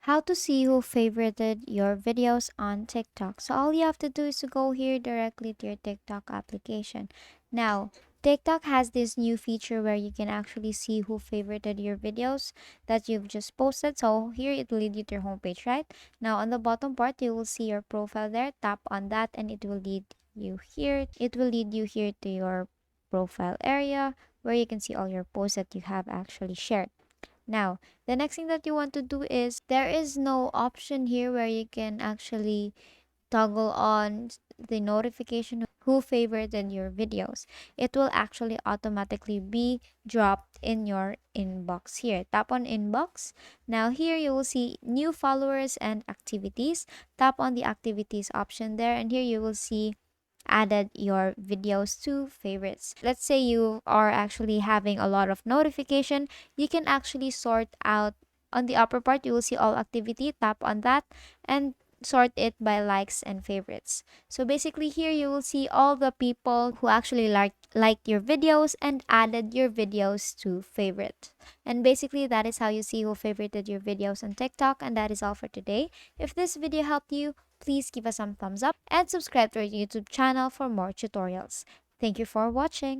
How to see who favorited your videos on TikTok. So all you have to do is to go here directly to your TikTok application. Now, TikTok has this new feature where you can actually see who favorited your videos that you've just posted. So here it will lead you to your homepage, right? Now on the bottom part, you will see your profile there. Tap on that and it will lead you here. It will lead you here to your profile area where you can see all your posts that you have actually shared. Now, the next thing that you want to do is there is no option here where you can actually toggle on the notification who favorited your videos. It will actually automatically be dropped in your inbox here. Tap on inbox. Now here you will see new followers and activities. Tap on the activities option there and here you will see added your videos to favorites. Let's say you are actually having a lot of notification, you can actually sort out on the upper part. You will see all activity. Tap on that and sort it by likes and favorites. So basically here you will see all the people who actually liked your videos and added your videos to favorite. And basically that is how you see who favorited your videos on TikTok, and that is all for today. If this video helped you, please give us some thumbs up and subscribe to our YouTube channel for more tutorials. Thank you for watching.